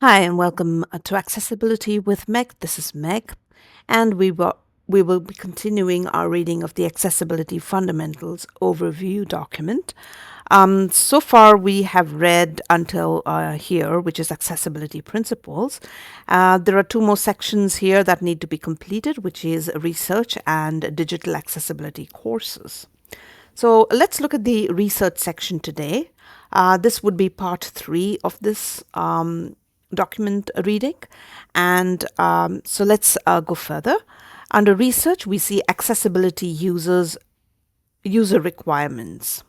Hi, and welcome to Accessibility with Meg. This is Meg, and we will be continuing our reading of the Accessibility Fundamentals Overview document. So far, we have read until here, which is Accessibility Principles. There are two more sections here that need to be completed, which is Research and Digital Accessibility Courses. So let's look at the research section today. This would be part 3 of this document reading. And so let's go further. Under research, we see accessibility user requirements.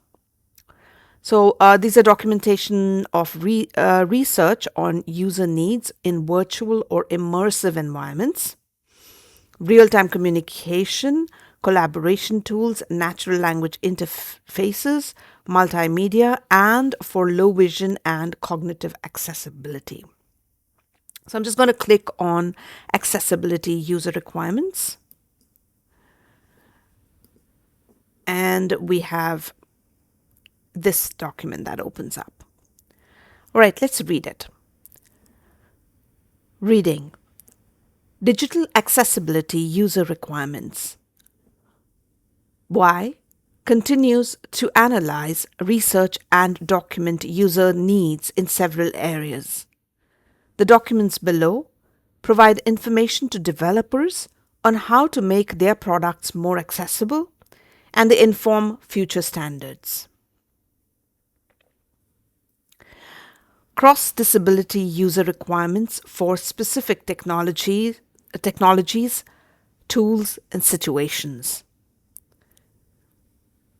So these are documentation of research on user needs in virtual or immersive environments, real-time communication, collaboration tools, natural language interfaces, multimedia, and for low vision and cognitive accessibility. So I'm just going to click on accessibility user requirements. And we have this document that opens up. All right, let's read it. Reading. Digital accessibility user requirements. Y continues to analyze, research, and document user needs in several areas. The documents below provide information to developers on how to make their products more accessible, and they inform future standards. Cross-disability user requirements for specific technologies, tools, and situations.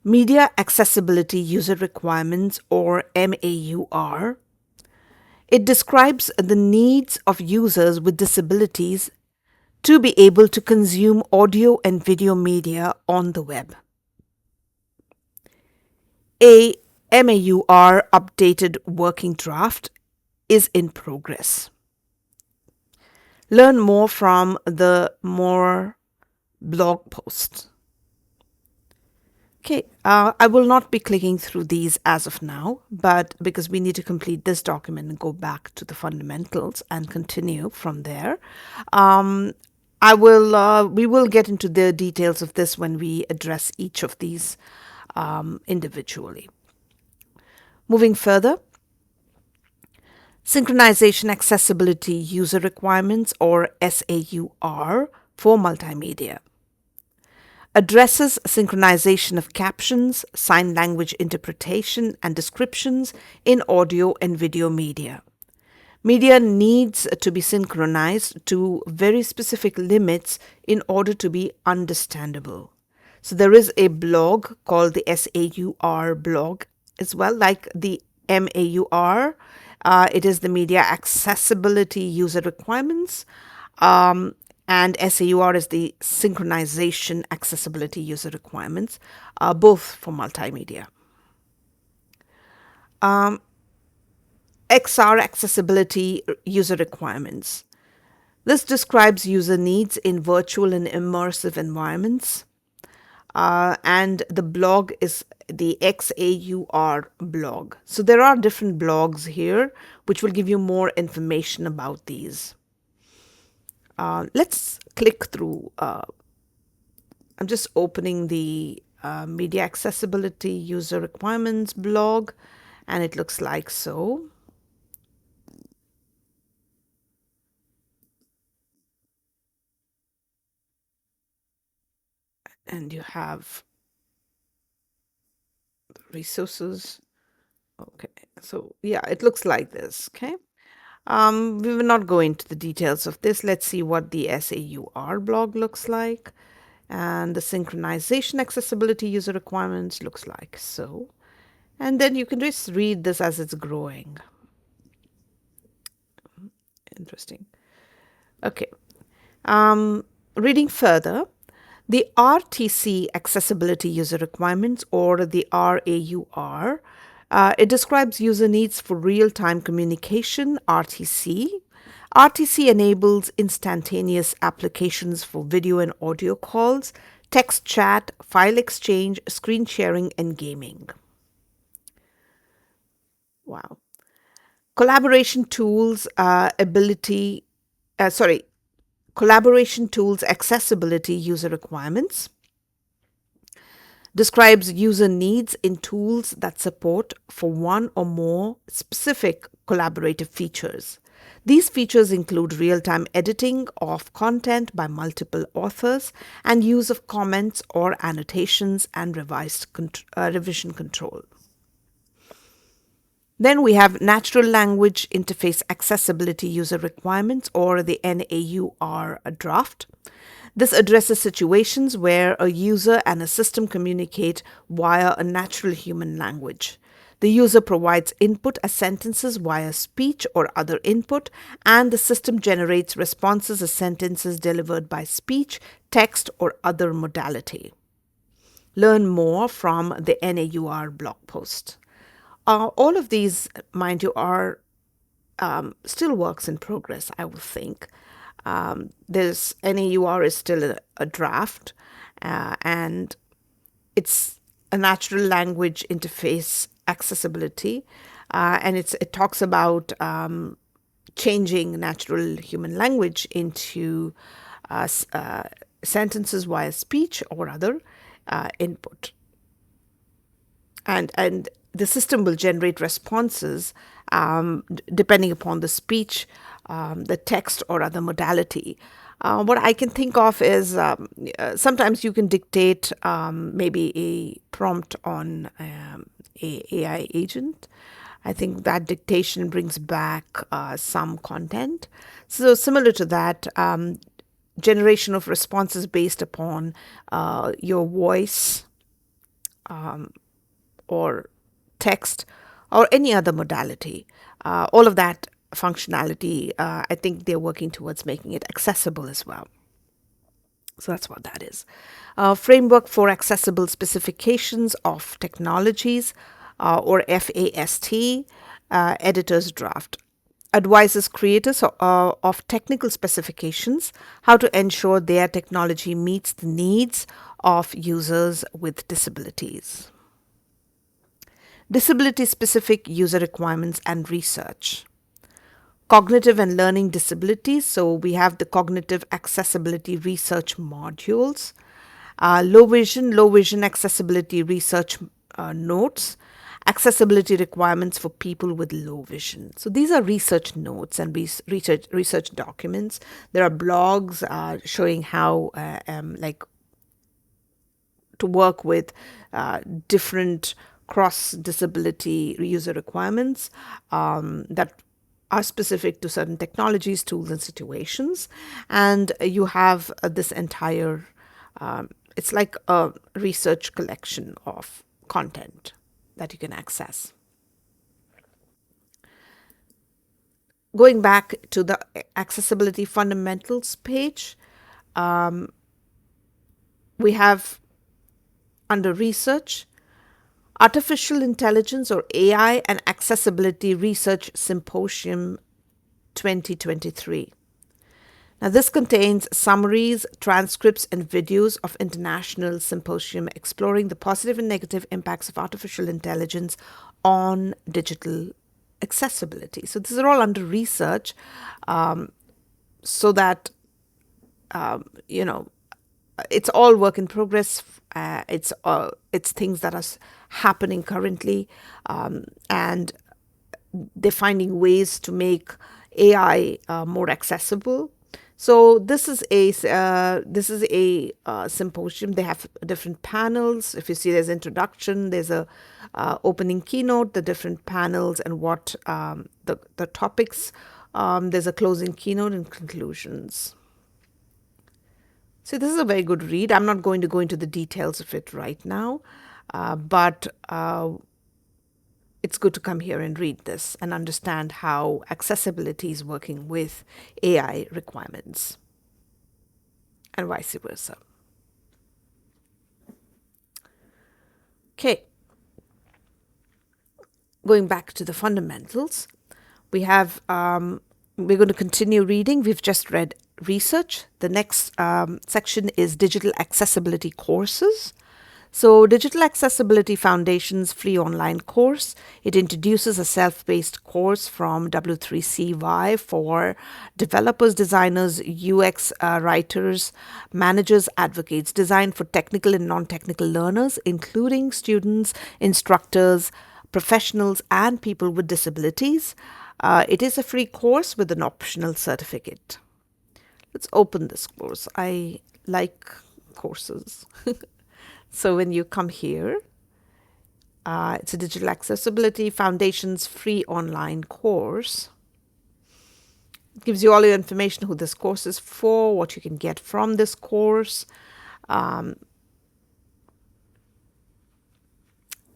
Media accessibility user requirements, or MAUR. It describes the needs of users with disabilities to be able to consume audio and video media on the web. A MAUR updated working draft is in progress. Learn more from the more blog posts. Okay, I will not be clicking through these as of now, but because we need to complete this document and go back to the fundamentals and continue from there. We will get into the details of this when we address each of these individually. Moving further, synchronization accessibility user requirements, or SAUR, for multimedia. Addresses synchronization of captions, sign language interpretation, and descriptions in audio and video media. Media needs to be synchronized to very specific limits in order to be understandable. So there is a blog called the SAUR blog as well, like the MAUR. It is the Media Accessibility User Requirements. And SAUR is the Synchronization Accessibility User Requirements, both for multimedia. XR Accessibility User Requirements. This describes user needs in virtual and immersive environments. And the blog is the XAUR blog. So there are different blogs here, which will give you more information about these. Let's click through. I'm just opening the Media Accessibility User Requirements blog, and it looks like so. And you have the resources. Okay, so yeah, it looks like this. Okay. We will not go into the details of this. Let's see what the SAUR blog looks like. And the synchronization accessibility user requirements looks like so. And then you can just read this as it's growing. Interesting. Okay. Reading further, the RTC accessibility user requirements, or the RAUR, it describes user needs for real-time communication, RTC. RTC enables instantaneous applications for video and audio calls, text chat, file exchange, screen sharing, and gaming. Wow. Collaboration tools, collaboration tools, accessibility, user requirements. Describes user needs in tools that support for one or more specific collaborative features. These features include real-time editing of content by multiple authors and use of comments or annotations and revision control. Then we have Natural Language Interface Accessibility User Requirements, or the NAUR draft. This addresses situations where a user and a system communicate via a natural human language. The user provides input as sentences via speech or other input, and the system generates responses as sentences delivered by speech, text, or other modality. Learn more from the NAUR blog post. All of these, mind you, are still works in progress, I would think. This NAUR is still a draft, and it's a natural language interface accessibility, and it talks about changing natural human language into sentences via speech or other input, and the system will generate responses depending upon the speech, the text, or other modality. What I can think of is sometimes you can dictate maybe a prompt on a AI agent. I think that dictation brings back some content. So similar to that, generation of responses based upon your voice or text or any other modality. All of that functionality, I think they're working towards making it accessible as well. So that's what that is. Framework for Accessible Specifications of Technologies, or FAST, editor's draft. Advises creators of technical specifications how to ensure their technology meets the needs of users with disabilities. Disability-specific user requirements and research. Cognitive and learning disabilities. So we have the cognitive accessibility research modules. Low vision accessibility research notes. Accessibility requirements for people with low vision. So these are research notes and research documents. There are blogs showing how to work with different cross-disability user requirements that are specific to certain technologies, tools, and situations. And you have this entire, it's like a research collection of content that you can access. Going back to the accessibility fundamentals page, we have under research, Artificial Intelligence or AI and Accessibility Research Symposium 2023. Now, this contains summaries, transcripts, and videos of international symposium exploring the positive and negative impacts of artificial intelligence on digital accessibility. So these are all under research, so that, it's all work in progress. It's things that are happening currently, and they're finding ways to make AI more accessible. So this is a symposium. They have different panels. If you see, there's introduction, there's a opening keynote, the different panels, and what the topics. There's a closing keynote and conclusions. So this is a very good read. I'm not going to go into the details of it right now, but it's good to come here and read this and understand how accessibility is working with AI requirements and vice versa. Okay. Going back to the fundamentals, we have, we're going to continue reading. We've just read research. The next section is digital accessibility courses. So, Digital Accessibility Foundation's free online course, it introduces a self-paced course from W3CY for developers, designers, UX writers, managers, advocates, designed for technical and non-technical learners, including students, instructors, professionals, and people with disabilities. It is a free course with an optional certificate. Let's open this course. I like courses. So when you come here, it's a Digital Accessibility Foundation's free online course. It gives you all your information, who this course is for, what you can get from this course.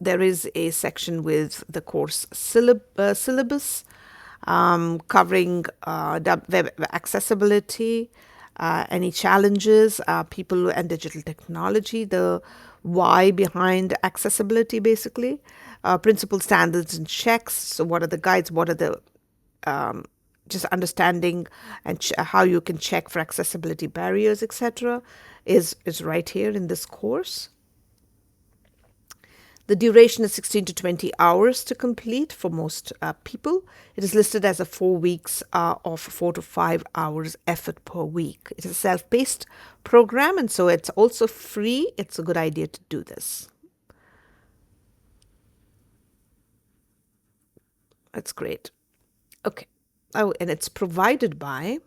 There is a section with the course syllabus covering web accessibility, any challenges, people and digital technology, the why behind accessibility, basically, principles, standards, and checks. So, what are the guides? What are the just understanding and how you can check for accessibility barriers, etc., is right here in this course. The duration is 16 to 20 hours to complete for most people. It is listed as a 4 weeks of 4 to 5 hours effort per week. It is a self-paced program, and so it's also free. It's a good idea to do this. That's great. Okay. Oh, and it's provided by,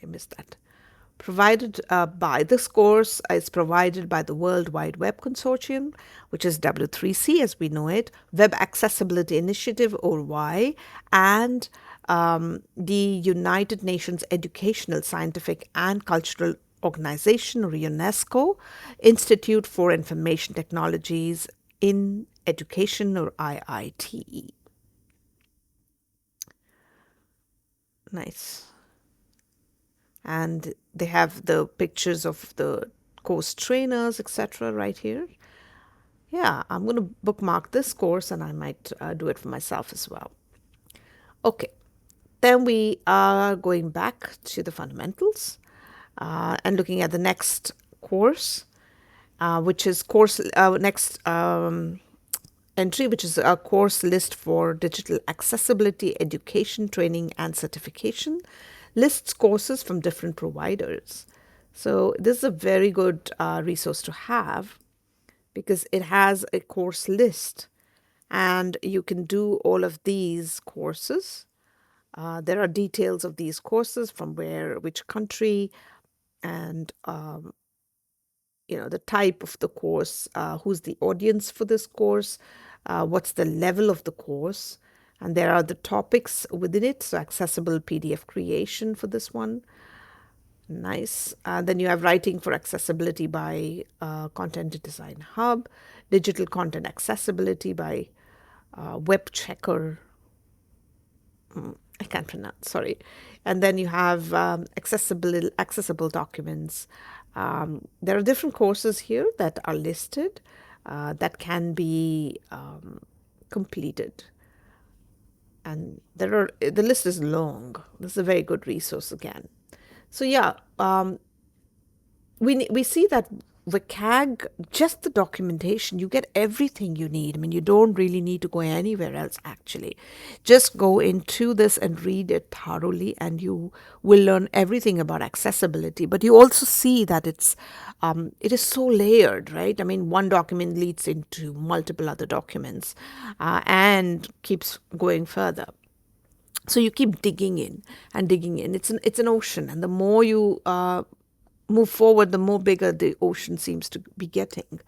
I missed that. Provided by this course is provided by the World Wide Web Consortium, which is W3C as we know it, Web Accessibility Initiative, or Y, and the United Nations Educational, Scientific and Cultural Organization, or UNESCO, Institute for Information Technologies in Education, or IITE. Nice. And they have the pictures of the course trainers, etc. right here. Yeah, I'm going to bookmark this course and I might do it for myself as well. Okay, then we are going back to the fundamentals and looking at the next course, which is next entry, which is a course list for digital accessibility, education, training, and certification. Lists courses from different providers. So this is a very good resource to have because it has a course list and you can do all of these courses. There are details of these courses from which country, and the type of the course, who's the audience for this course, what's the level of the course, and there are the topics within it. So accessible PDF creation for this one. Nice. Then you have writing for accessibility by Content Design Hub, digital content accessibility by Web Checker. I can't pronounce, sorry. And then you have accessible documents. There are different courses here that are listed that can be completed. And the list is long. This is a very good resource again. So yeah, we see that WCAG, just the documentation, you get everything you need. I mean, you don't really need to go anywhere else, actually. Just go into this and read it thoroughly, and you will learn everything about accessibility. But you also see that it is so layered, right? I mean, one document leads into multiple other documents and keeps going further. So you keep digging in and digging in. It's an ocean, and the more you move forward, the more bigger the ocean seems to be getting.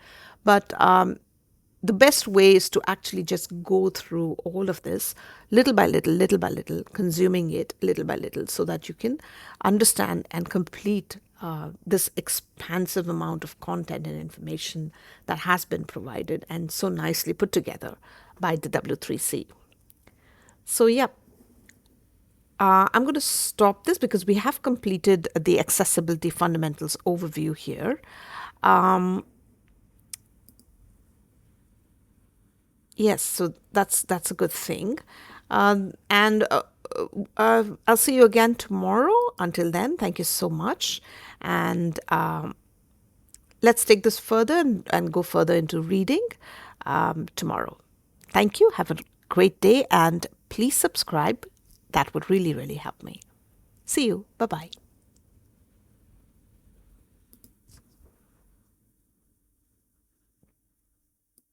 But the best way is to actually just go through all of this little by little, consuming it little by little, so that you can understand and complete this expansive amount of content and information that has been provided and so nicely put together by the W3C. So, yeah. I'm going to stop this because we have completed the accessibility fundamentals overview here. Yes, so that's a good thing. And I'll see you again tomorrow. Until then, thank you so much. And let's take this further and go further into reading tomorrow. Thank you. Have a great day and please subscribe. That would really, really help me. See you. Bye-bye.